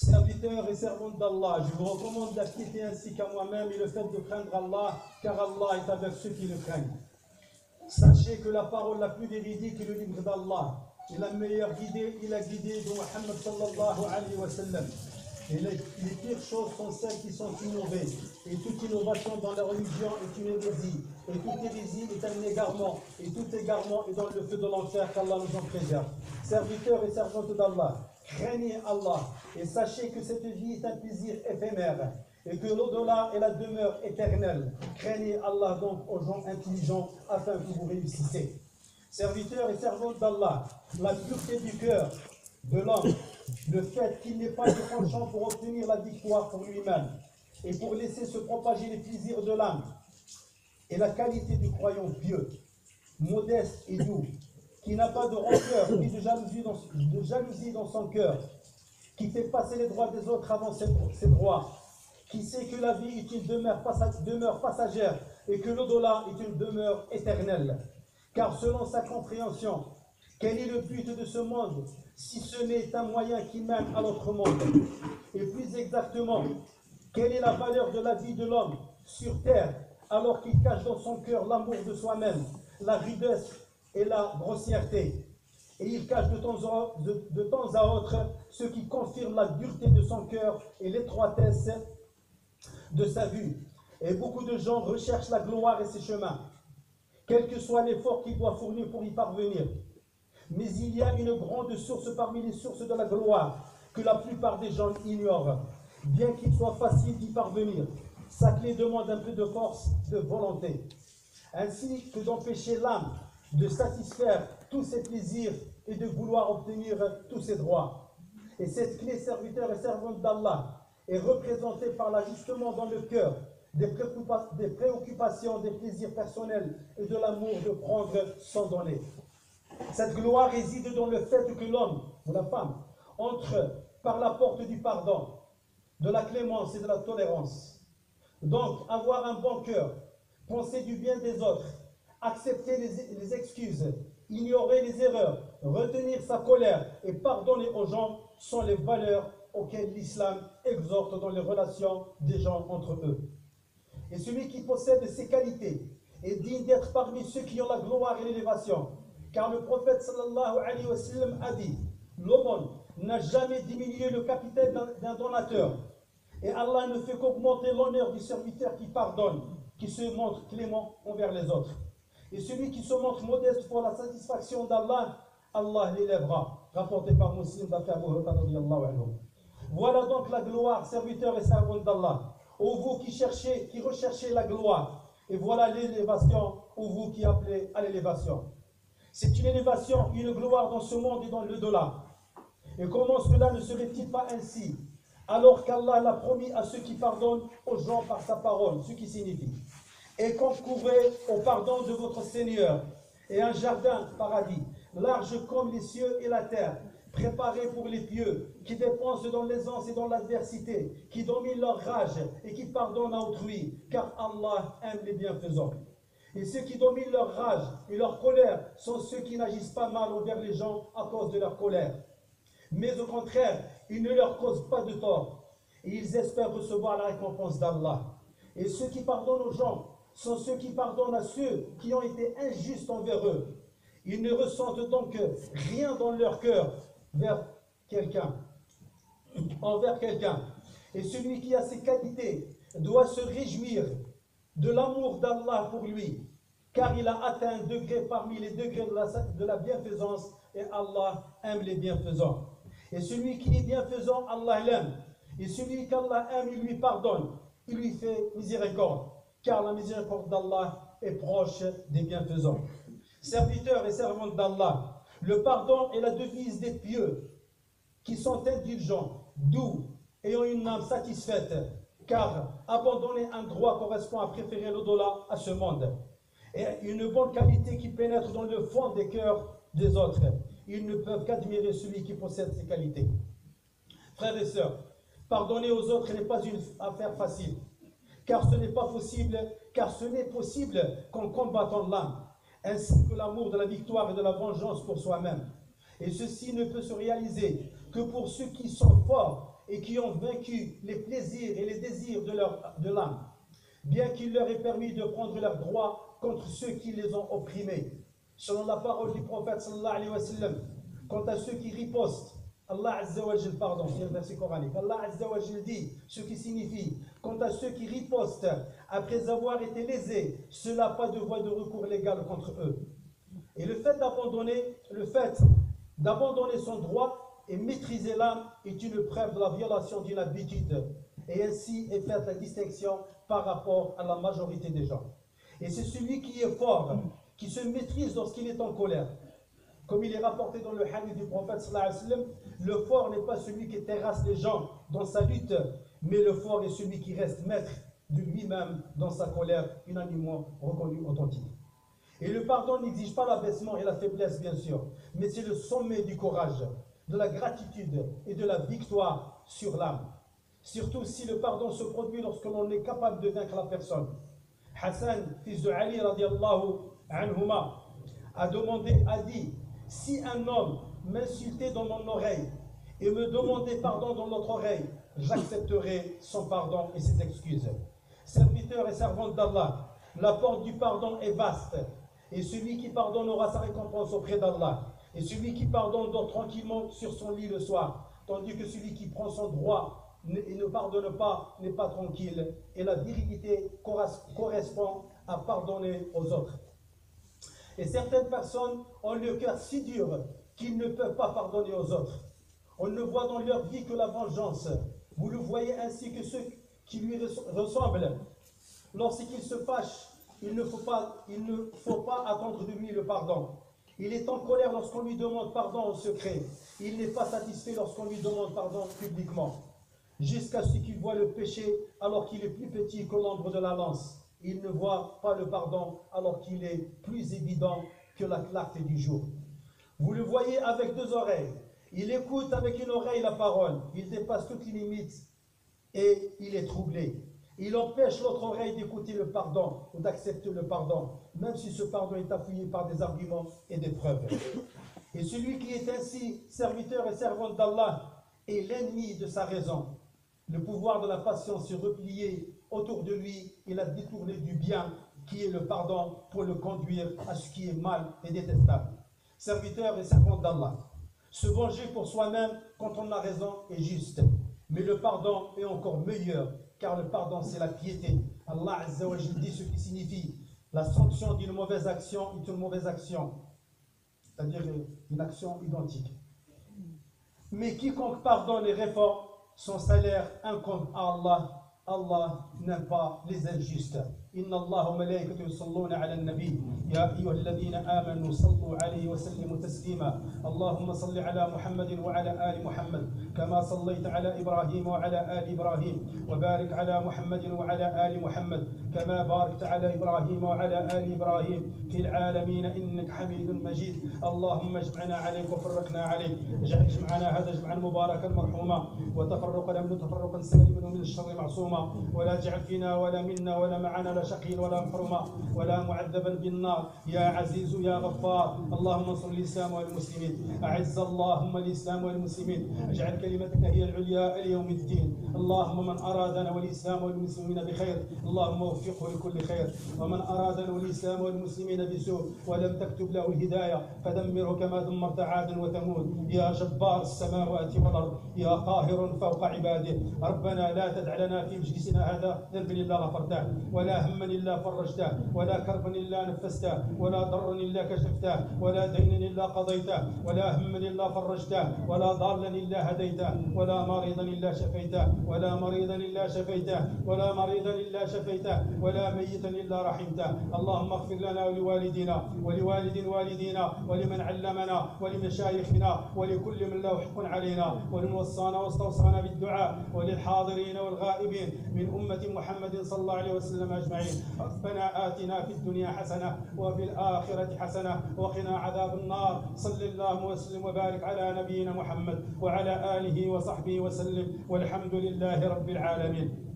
Serviteurs et servantes d'Allah, je vous recommande d'acquitter ainsi qu'à moi-même et le fait de craindre Allah, car Allah est avec ceux qui le craignent. Sachez que la parole la plus véridique est le livre d'Allah. Et la meilleure guidée est la guidée de Muhammad sallallahu alayhi wa sallam. Et les pires choses sont celles qui sont innovées. Et toute innovation dans la religion est une hérésie. Et toute hérésie est un égarement. Et tout égarement est dans le feu de l'enfer, qu'Allah nous en préserve. Serviteurs et servantes d'Allah, craignez Allah et sachez que cette vie est un plaisir éphémère et que l'au-delà est la demeure éternelle. Craignez Allah donc aux gens intelligents afin que vous réussissez. Serviteurs et servantes d'Allah, la pureté du cœur de l'homme, le fait qu'il n'ait pas de penchant pour obtenir la victoire pour lui-même et pour laisser se propager les plaisirs de l'âme, et la qualité du croyant pieux, modeste et doux, qui n'a pas de rancœur ni de jalousie dans son cœur, qui fait passer les droits des autres avant ses droits, qui sait que la vie est une demeure passagère et que l'au-delà est une demeure éternelle. Car selon sa compréhension, quel est le but de ce monde si ce n'est un moyen qui mène à l'autre monde? Et plus exactement, quelle est la valeur de la vie de l'homme sur terre alors qu'il cache dans son cœur l'amour de soi-même, la rudesse et la grossièreté? Et il cache de temps à autre ce qui confirme la dureté de son cœur et l'étroitesse de sa vue. Et beaucoup de gens recherchent la gloire et ses chemins, quel que soit l'effort qu'ils doivent fournir pour y parvenir. Mais il y a une grande source parmi les sources de la gloire que la plupart des gens ignorent, bien qu'il soit facile d'y parvenir. Sa clé demande un peu de force, de volonté, ainsi que d'empêcher l'âme de satisfaire tous ses plaisirs et de vouloir obtenir tous ses droits. Et cette clé, serviteur et servante d'Allah, est représentée par l'ajustement dans le cœur des préoccupations, des plaisirs personnels et de l'amour de prendre sans donner. Cette gloire réside dans le fait que l'homme ou la femme entre par la porte du pardon, de la clémence et de la tolérance. Donc, avoir un bon cœur, penser du bien des autres, accepter les excuses, ignorer les erreurs, retenir sa colère et pardonner aux gens sont les valeurs auxquelles l'islam exhorte dans les relations des gens entre eux. Et celui qui possède ces qualités est digne d'être parmi ceux qui ont la gloire et l'élévation. Car le prophète sallallahu alayhi wa sallam a dit: l'aumône n'a jamais diminué le capital d'un donateur. Et Allah ne fait qu'augmenter l'honneur du serviteur qui pardonne, qui se montre clément envers les autres. Et celui qui se montre modeste pour la satisfaction d'Allah, Allah l'élèvera. Rapporté par Muslim d'Abu Hurairah radiyallahu anhu. Voilà donc la gloire, serviteurs et servantes d'Allah. Ô vous qui recherchez la gloire, et voilà l'élévation, ô vous qui appelez à l'élévation. C'est une élévation, une gloire dans ce monde et dans l'au-delà. Et comment cela ne serait-il pas ainsi, alors qu'Allah l'a promis à ceux qui pardonnent aux gens par sa parole, ce qui signifie: et concourez au pardon de votre Seigneur, et un jardin, paradis, large comme les cieux et la terre, préparé pour les pieux, qui dépensent dans l'aisance et dans l'adversité, qui dominent leur rage et qui pardonnent à autrui, car Allah aime les bienfaisants. Et ceux qui dominent leur rage et leur colère sont ceux qui n'agissent pas mal envers les gens à cause de leur colère. Mais au contraire, ils ne leur causent pas de tort, et ils espèrent recevoir la récompense d'Allah. Et ceux qui pardonnent aux gens sont ceux qui pardonnent à ceux qui ont été injustes envers eux. Ils ne ressentent donc rien dans leur cœur envers quelqu'un. Et celui qui a ces qualités doit se réjouir de l'amour d'Allah pour lui, car il a atteint un degré parmi les degrés de la bienfaisance, et Allah aime les bienfaisants. Et celui qui est bienfaisant, Allah l'aime. Et celui qu'Allah aime, il lui pardonne, il lui fait miséricorde, car la miséricorde d'Allah est proche des bienfaisants. Serviteurs et servantes d'Allah, le pardon est la devise des pieux, qui sont indulgents, doux, ayant une âme satisfaite, car abandonner un droit correspond à préférer l'au-delà à ce monde. Et une bonne qualité qui pénètre dans le fond des cœurs des autres. Ils ne peuvent qu'admirer celui qui possède ces qualités. Frères et sœurs, pardonner aux autres n'est pas une affaire facile, car ce n'est possible qu'en combattant l'âme, ainsi que l'amour de la victoire et de la vengeance pour soi-même. Et ceci ne peut se réaliser que pour ceux qui sont forts et qui ont vaincu les plaisirs et les désirs de l'âme, bien qu'il leur ait permis de prendre leurs droits contre ceux qui les ont opprimés. Selon la parole du prophète sallallahu alayhi wa sallam, quant à ceux qui ripostent, Allah Azza wa Jal, pardon, c'est un verset coranique, Allah Azza wa Jal dit, ce qui signifie, quant à ceux qui ripostent après avoir été lésés, cela n'a pas de voie de recours légal contre eux. Et le fait d'abandonner son droit et maîtriser l'âme est une preuve de la violation d'une habitude. Et ainsi est faite la distinction par rapport à la majorité des gens. Et c'est celui qui est fort, qui se maîtrise lorsqu'il est en colère. Comme il est rapporté dans le hadith du prophète sallallahu alayhi wa sallam, le fort n'est pas celui qui terrasse les gens dans sa lutte, mais le fort est celui qui reste maître de lui-même dans sa colère, unanimement reconnu authentique. Et le pardon n'exige pas l'abaissement et la faiblesse, bien sûr, mais c'est le sommet du courage, de la gratitude et de la victoire sur l'âme. Surtout si le pardon se produit lorsque l'on est capable de vaincre la personne. Hassan, fils de Ali radiallahu anhuma, a dit, si un homme m'insultait dans mon oreille et me demandait pardon dans l'autre oreille, j'accepterai son pardon et ses excuses. Serviteur et servante d'Allah, la porte du pardon est vaste, et celui qui pardonne aura sa récompense auprès d'Allah, et celui qui pardonne dort tranquillement sur son lit le soir, tandis que celui qui prend son droit et ne pardonne pas n'est pas tranquille, et la virilité correspond à pardonner aux autres. Et certaines personnes ont le cœur si dur qu'ils ne peuvent pas pardonner aux autres. On ne voit dans leur vie que la vengeance. Vous le voyez ainsi que ceux qui lui ressemblent. Lorsqu'il se fâche, il ne faut pas attendre de lui le pardon. Il est en colère lorsqu'on lui demande pardon en secret. Il n'est pas satisfait lorsqu'on lui demande pardon publiquement. Jusqu'à ce qu'il voit le péché alors qu'il est plus petit que l'ombre de la lance. Il ne voit pas le pardon alors qu'il est plus évident que la clarté du jour. Vous le voyez avec deux oreilles. Il écoute avec une oreille la parole. Il dépasse toutes les limites et il est troublé. Il empêche l'autre oreille d'écouter le pardon ou d'accepter le pardon, même si ce pardon est appuyé par des arguments et des preuves. Et celui qui est ainsi serviteur et servante d'Allah est l'ennemi de sa raison. Le pouvoir de la patience se replier autour de lui, il a détourné du bien qui est le pardon pour le conduire à ce qui est mal et détestable. Serviteur et servante d'Allah, se venger pour soi-même quand on a raison est juste, mais le pardon est encore meilleur, car le pardon c'est la piété. Allah Azza wa Jalla dit ce qui signifie la sanction d'une mauvaise action est une mauvaise action, c'est-à-dire une action identique. Mais quiconque pardonne et réforme, son salaire incombe à Allah. Allah n'aime pas les injustes. إن الله وملائكته يصلون على النبي يا أيها الذين آمنوا صلوا عليه وسلموا تسليما اللهم صل على محمد وعلى آل محمد كما صليت على إبراهيم وعلى آل إبراهيم وبارك على محمد وعلى آل محمد كما باركت على إبراهيم وعلى آل إبراهيم في العالمين إنك حميد مجيد اللهم اجمعنا عليك وفرقنا عليك اجعل جمعنا هذا جمعا مباركا مرحوما وتفرقنا منه تفرقا سالما من الشر معصوما ولا تجعل فينا ولا منا ولا معنا لا شقيا ولا محروما ولا معذبا بالنار يا عزيز يا غفار اللهم انصر الإسلام والمسلمين أعز اللهم الإسلام والمسلمين اجعل كلمتك هي العليا اليوم الدين اللهم من أرادنا والإسلام والمسلمين بخير اللهم وفقه لكل خير ومن أرادنا والإسلام والمسلمين بسوء ولم تكتب له الهداية فدمره كما دمرت عاد وثمود يا جبار السماوات والأرض يا قاهر فوق عباده ربنا لا تدع لنا في مجلسنا هذا ذنب إلا غفرته ولا هما إلا فرجته ولا كربا إلا نفسته ولا ضرا إلا كشفته ولا دينا إلا قضيته ولا هما إلا فرجته ولا ضالا إلا هديته ولا مريضا إلا شفيته ولا مريضا إلا شفيته ولا مريضا إلا شفيته ولا ميتا إلا رحمته اللهم اغفر لنا ولوالدنا ولوالد والدينا ولمن علمنا ولمشايخنا ولكل من له حق علينا ولمن وصانا واستوصانا بالدعاء وللحاضرين والغائبين من أمة محمد صلى الله عليه وسلم أجمعين ربنا آتنا في الدنيا حسنة وفي الآخرة حسنة وقنا عذاب النار صل الله وسلم وبارك على نبينا محمد وعلى آله وصحبه وسلم والحمد لله رب العالمين.